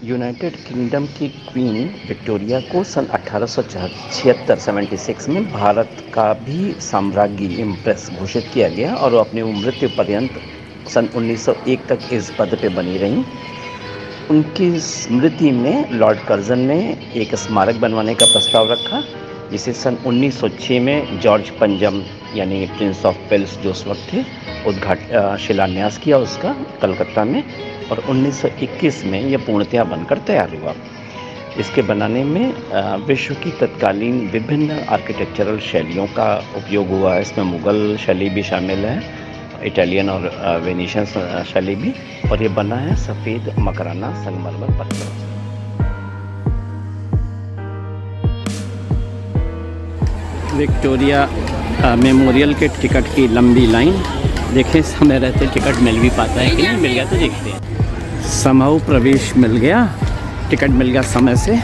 United kingdom की queen Victoria को सन 1876 में भारत का भी साम्राज्ञी इम्प्रेस घोषित किया गया और वो अपनी मृत्यु पर्यंत सन 1901 तक इस पद पे बनी रहीं। उनकी स्मृति में लॉर्ड कर्जन ने एक स्मारक बनवाने का प्रस्ताव रखा, जिसे सन 1906 में जॉर्ज पंजम यानी प्रिंस ऑफ वेल्स जो उस वक्त थे शिलान्यास किया उसका कलकत्ता में, और 1921 में यह पूर्णतया बनकर तैयार हुआ। इसके बनाने में विश्व की तत्कालीन विभिन्न आर्किटेक्चरल शैलियों का उपयोग हुआ है। इसमें मुग़ल शैली भी शामिल है, इटालियन और वेनिशियन शैली भी, और ये बना है सफ़ेद मकराना संगमरमर पत्थर। विक्टोरिया मेमोरियल के टिकट की लंबी लाइन देखें, समय रहते टिकट मिल भी पाता है कि नहीं। मिल गया तो देखते हैं। समहाउ प्रवेश मिल गया, टिकट मिल गया समय से।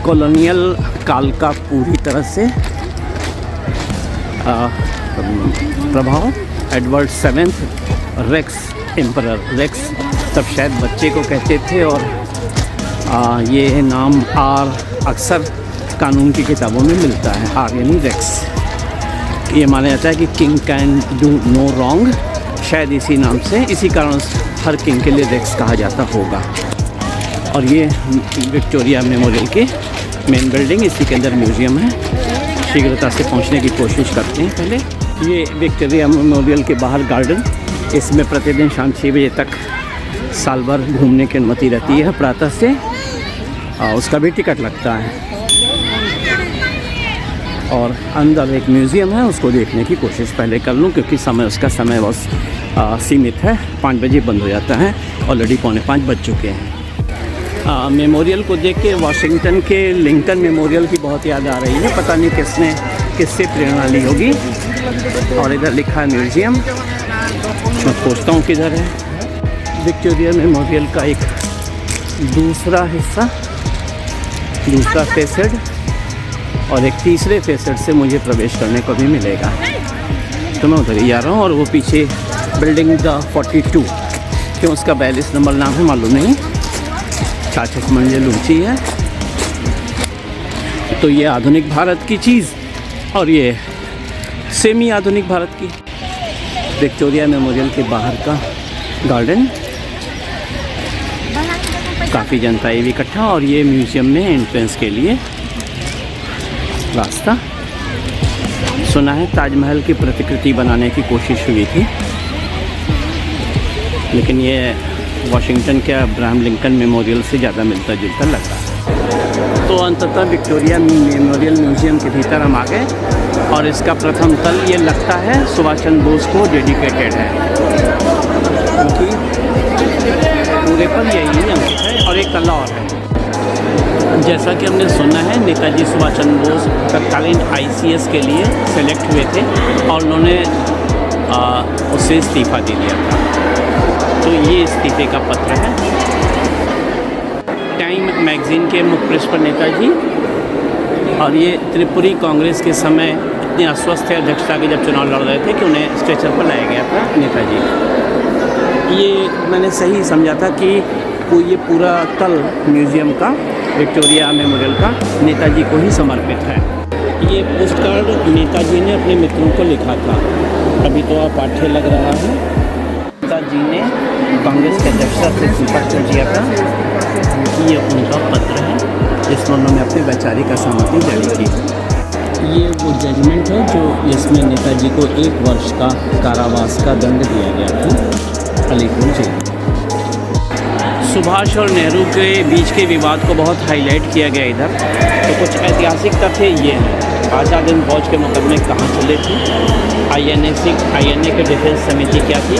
कॉलोनियल काल का पूरी तरह से प्रभाव। Edward 7th racks emperor, racks तब शायद बच्चे को कहते थे, और ये नाम आर अक्सर कानून की किताबों में मिलता है, आर यानी रेक्स। ये माना जाता है कि king can do no wrong, शायद इसी नाम से, इसी कारण हर किंग के लिए रेक्स कहा जाता होगा। और ये विक्टोरिया मेमोरियल की मेन बिल्डिंग, इसी के अंदर म्यूज़ियम है। शीघ्रता से पहुंचने की कोशिश करते हैं। पहले ये विक्टोरिया मेमोरियल के बाहर गार्डन, इसमें प्रतिदिन शाम 6 बजे तक साल भर घूमने की अनुमति रहती है प्रातः से, उसका भी टिकट लगता है। और अंदर एक म्यूज़ियम है, उसको देखने की कोशिश पहले कर लूँ क्योंकि उसका समय बहुत सीमित है। 5 बजे बंद हो जाता है, ऑलरेडी 4:45 बज चुके हैं। मेमोरियल को देख के वाशिंगटन के लिंकन मेमोरियल की बहुत याद आ रही है। पता नहीं किससे प्रेरणा ली होगी। और इधर लिखा है म्यूज़ियम, मैं पूछता हूँ किधर है। विक्टोरिया मेमोरियल का एक दूसरा हिस्सा, दूसरा फेसेड, और एक तीसरे फेसेड से मुझे प्रवेश करने को भी मिलेगा, तो मैं उधर ही जा रहा हूँ। और वो पीछे बिल्डिंग द 42, क्यों उसका 42 नंबर नाम है मालूम नहीं, 66 मंजिल ऊंची है। तो ये आधुनिक भारत की चीज़, और ये सेमी आधुनिक भारत की। विक्टोरिया मेमोरियल के बाहर का गार्डन, काफ़ी जनता ये भी इकट्ठा, और ये म्यूज़ियम में एंट्रेंस के लिए रास्ता। सुना है ताजमहल की प्रतिकृति बनाने की कोशिश हुई थी, लेकिन ये वाशिंगटन के अब्राहम लिंकन मेमोरियल से ज़्यादा मिलता जुलता लग रहा है। तो अंततः विक्टोरिया मेमोरियल म्यूज़ियम के भीतर हम आ गए, और इसका प्रथम तल ये लगता है सुभाष चंद्र बोस को डेडिकेटेड है, क्योंकि पूरे पर यही अंकित है। और एक तल्ला और है, जैसा कि हमने सुना है नेताजी सुभाष चंद्र बोस तत्कालीन ICS के लिए सेलेक्ट हुए थे, और उन्होंने उससे इस्तीफ़ा दे दिया था। तो ये इस्तीफ़े का पत्र है। टाइम मैगज़ीन के मुख्य पृष्ठ पर नेताजी, और ये त्रिपुरी कांग्रेस के समय इतने अस्वस्थ थे अध्यक्षता के, जब चुनाव लड़ रहे थे, कि उन्हें स्ट्रेचर पर लाया गया था नेताजी। ये मैंने सही समझा था कि ये पूरा तल म्यूज़ियम का, विक्टोरिया मेमोरियल का, नेताजी को ही समर्पित है। ये पोस्ट कार्ड नेताजी ने अपने मित्रों को लिखा था। अभी तो आप पाठ्य लग रहा है। नेताजी ने कांग्रेस के अध्यक्षता से संपर्क किया था। ये उनका पत्र है जिसमें उन्होंने अपनी वैचारिक असहमति जारी की। ये वो जजमेंट है जो इसमें नेताजी को 1 वर्ष का कारावास का दंड दिया गया था अलीपुर जेल। सुभाष और नेहरू के बीच के विवाद को बहुत हाईलाइट किया गया इधर। तो कुछ ऐतिहासिक तथ्य ये हैं। आज़ाद हिंद फौज के मुकदमे कहाँ चले थे, INA के डिफेंस समिति क्या थी,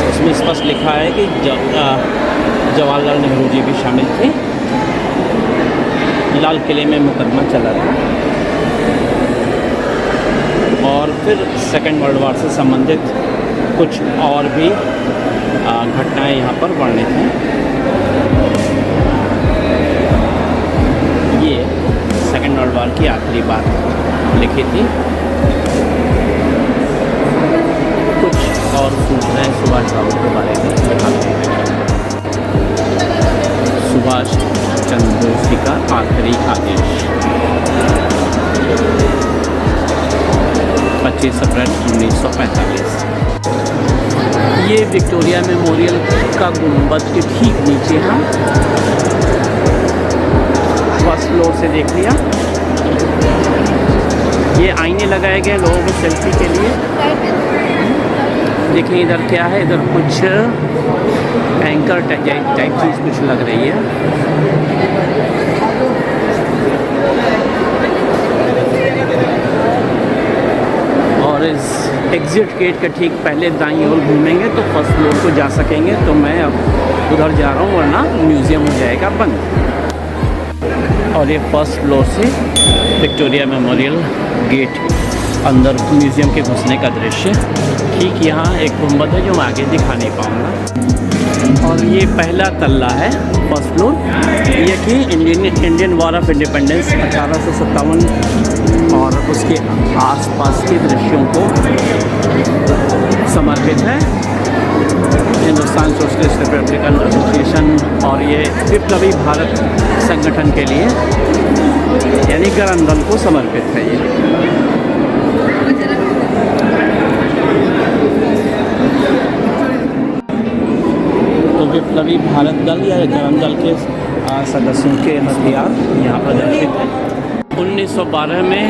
उसमें स्पष्ट लिखा है कि जवाहरलाल नेहरू जी भी शामिल थे। लाल किले में मुकदमा चला था, और फिर सेकेंड वर्ल्ड वॉर से संबंधित कुछ और भी घटनाएं यहाँ पर वर्णित हैं। ये सेकेंड वर्ल्ड वॉर की आखिरी बात लिखी थी। कुछ और सूचनाएं सुभाष बाबू के बारे में यहाँ सुभाष चंद्र बोस जी का आखिरी आदेश 25 अप्रैल 1945। ये विक्टोरिया मेमोरियल का गुंबद के ठीक नीचे हम फर्स्ट फ्लोर से देख लिया। ये आईने लगाए गए लोगों को सेल्फी के लिए। देखिए इधर क्या है, इधर कुछ एंकर टाइप चीज़ कुछ लग रही है। और इस एग्ज़िट गेट के ठीक पहले दाईं ओर घूमेंगे तो फर्स्ट फ्लोर को जा सकेंगे। तो मैं अब उधर जा रहा हूँ, वरना म्यूज़ियम हो जाएगा बंद। और ये फर्स्ट फ्लोर से विक्टोरिया मेमोरियल गेट अंदर म्यूज़ियम के घुसने का दृश्य। ठीक यहाँ एक गुंबद है जो मैं आगे दिखा नहीं पाऊँगा। और ये पहला तल्ला है फर्स्ट फ्लोर। ये कि इंडियन वॉर ऑफ इंडिपेंडेंस 1857 और उसके आसपास के दृश्यों को समर्पित है। हिंदुस्तान सोशलिस्ट रिपब्लिकन एसोसिएशन और ये विप्लवी भारत संगठन के लिए यानी गरम दल को समर्पित है ये। तो विप्लवी भारत दल या गरम दल के सदस्यों के हथियार यहाँ प्रदर्शित हैं। 1912 में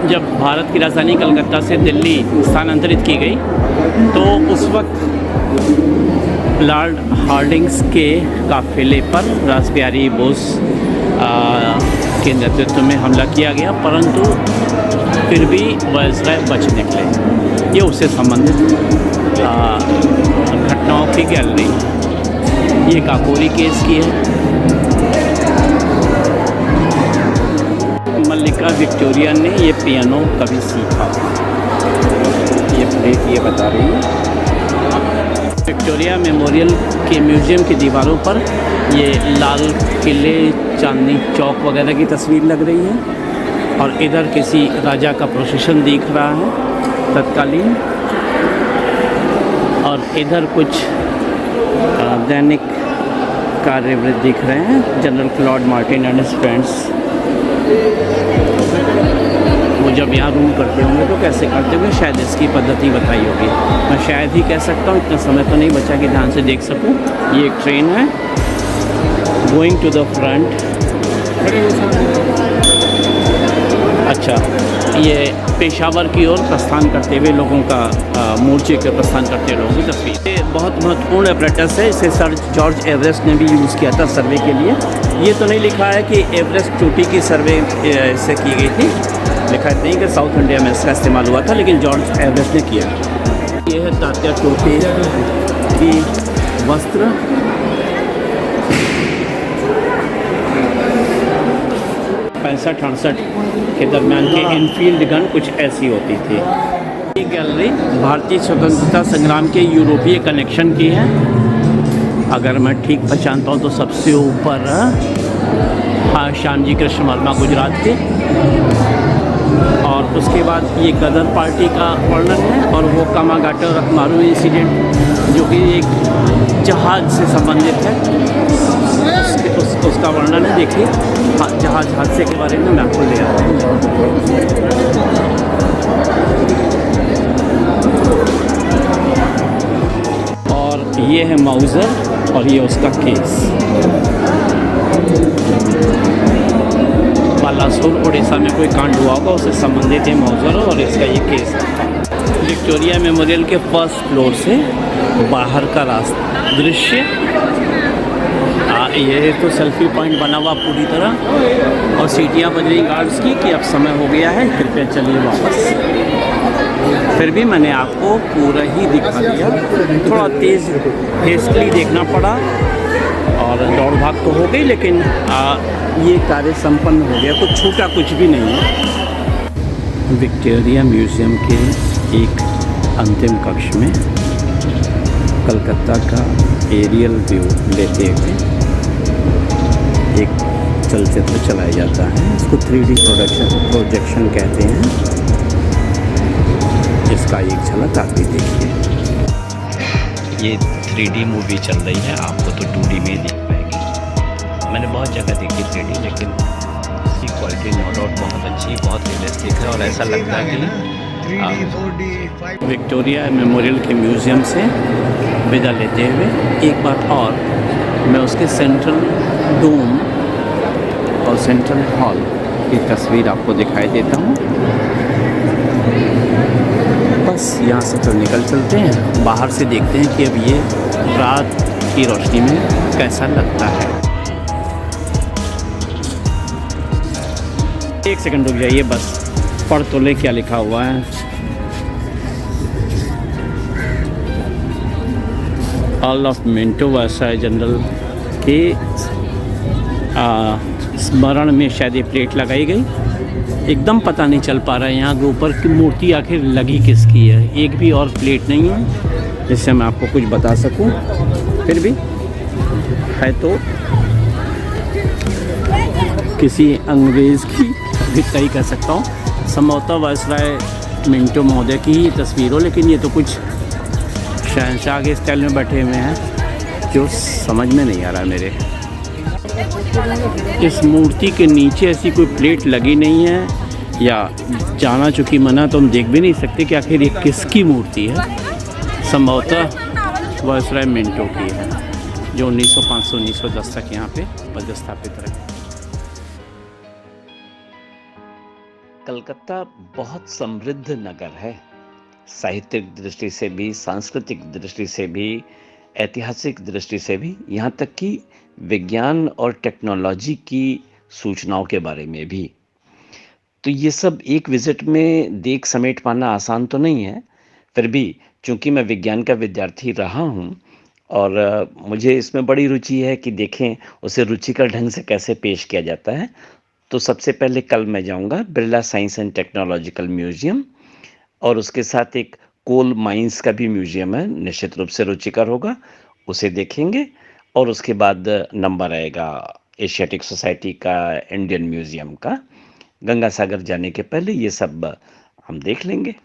जब भारत की राजधानी कलकत्ता से दिल्ली स्थानांतरित की गई तो उस वक्त लॉर्ड हार्डिंग्स के काफिले पर रासबिहारी बोस के नेतृत्व में हमला किया गया, परंतु फिर भी वायसराय बच निकले। ये उससे संबंधित घटनाओं की गैलरी। ये काकोरी केस की है। मल्लिका विक्टोरिया ने ये पियानो कभी सीखा, ये प्लेट ये बता रही है। विक्टोरिया मेमोरियल के म्यूज़ियम की दीवारों पर ये लाल किले, चांदनी चौक वगैरह की तस्वीर लग रही है। और इधर किसी राजा का प्रोसेशन दिख रहा है तत्कालीन। और इधर कुछ दैनिक कार्यवृत्त दिख रहे हैं। General Claude Martin and his friends वो जब यहाँ रूल करते होंगे तो कैसे करते होंगे, शायद इसकी पद्धति बताई होगी। मैं शायद ही कह सकता हूँ, इतना समय तो नहीं बचा कि ध्यान से देख सकूँ। ये एक ट्रेन है गोइंग टू द फ्रंट। अच्छा, ये पेशावर की ओर प्रस्थान करते हुए लोगों का मोर्चे के प्रस्थान करते लोगों की तस्वीर। ये बहुत महत्वपूर्ण एपरेटस है। इसे सर जॉर्ज एवरेस्ट ने भी यूज़ किया था सर्वे के लिए। ये तो नहीं लिखा है कि एवरेस्ट चोटी की सर्वे इससे की गई थी, लिखा नहीं कि साउथ इंडिया में इसका इस्तेमाल हुआ था, लेकिन जॉर्ज एवरेस्ट ने किया। ये है तात्या टोपे की वस्त्र। पैंसठ 68 के दरमियान की इनफील्ड गन कुछ ऐसी होती थी। ये गैलरी भारतीय स्वतंत्रता संग्राम के यूरोपीय कनेक्शन की है। अगर मैं ठीक पहचानता हूँ तो सबसे ऊपर हाँ श्यामजी कृष्ण वर्मा गुजरात के। और उसके बाद ये गदर पार्टी का वर्णन है। और वो कामागाटा मारू इंसिडेंट जो कि एक जहाज़ से संबंधित है, उसका वर्णन है। देखिए जहाज़ हादसे के बारे में मैं आपको ले आता हूँ। और ये है माउज़र और ये उसका केस। बालासोर उड़ीसा में कोई कांड हुआ होगा, उससे संबंधित है माउज़र और इसका ये केस है। विक्टोरिया मेमोरियल के फर्स्ट फ्लोर से बाहर का रास्ता दृश्य। ये तो सेल्फी पॉइंट बना हुआ पूरी तरह। और सीटियाँ बज रही गार्ड्स की कि अब समय हो गया है, कृपया चलिए वापस। फिर भी मैंने आपको पूरा ही दिखा दिया। थोड़ा तेज़ हेस्टली देखना पड़ा और दौड़ भाग तो हो गई, लेकिन ये कार्य संपन्न हो गया। कुछ छूटा कुछ भी नहीं है। विक्टोरिया म्यूज़ियम के एक अंतिम कक्ष में कलकत्ता का एरियल व्यू लेते हुए एक चलचित्र चलाया जाता है। इसको 3D प्रोजेक्शन कहते हैं। इसका एक झलक आप भी देखिए। ये 3D मूवी चल रही है, आपको तो 2D में दिख पाएगी। मैंने बहुत जगह देखी 3D, लेकिन इसकी क्वालिटी नो डाउट बहुत अच्छी, बहुत रियलिस्टिक है और ऐसा लगता है कि 3D 4D 5D Victoria memorial के म्यूज़ियम से विदा लेते हुए एक बार और मैं उसके सेंट्रल डोम और सेंट्रल हॉल की तस्वीर आपको दिखाई देता हूँ। बस यहाँ से तो निकल चलते हैं, बाहर से देखते हैं कि अब ये रात की रोशनी में कैसा लगता है। एक सेकंड रुक जाइए, बस पढ़ तो ले क्या लिखा हुआ है। All of Minto viceroy general के स्मरण में शायद ये प्लेट लगाई गई। एकदम पता नहीं चल पा रहा है यहाँ के ऊपर की मूर्ति आखिर लगी किसकी है। एक भी और प्लेट नहीं है जिससे मैं आपको कुछ बता सकूं, फिर भी है तो किसी अंग्रेज़ की भी तय कर सकता हूँ। संभवतः वायसराय मिंटो महोदय की ही तस्वीर हो, लेकिन ये तो कुछ शहंशाह के स्टाइल में बैठे हुए हैं जो समझ में नहीं आ रहा मेरे। इस मूर्ति के नीचे ऐसी कोई प्लेट लगी नहीं है या जाना चूँकि मना, तो हम देख भी नहीं सकते कि आखिर ये किसकी मूर्ति है। संभवतः वायसराय मिंटो की है जो 1905 से 1910 तक यहाँ पे पदस्थापित रहे। कलकत्ता बहुत समृद्ध नगर है, साहित्यिक दृष्टि से भी, सांस्कृतिक दृष्टि से भी, ऐतिहासिक दृष्टि से भी, यहाँ तक कि विज्ञान और टेक्नोलॉजी की सूचनाओं के बारे में भी। तो ये सब एक विज़िट में देख समेट पाना आसान तो नहीं है, फिर भी चूँकि मैं विज्ञान का विद्यार्थी रहा हूँ और मुझे इसमें बड़ी रुचि है कि देखें उसे रुचिकर ढंग से कैसे पेश किया जाता है। तो सबसे पहले कल मैं जाऊँगा Birla science and technological museum, और उसके साथ एक कोल माइंस का भी म्यूज़ियम है, निश्चित रूप से रुचिकर होगा, उसे देखेंगे। और उसके बाद नंबर आएगा एशियाटिक सोसाइटी का, इंडियन म्यूज़ियम का। गंगा सागर जाने के पहले ये सब हम देख लेंगे।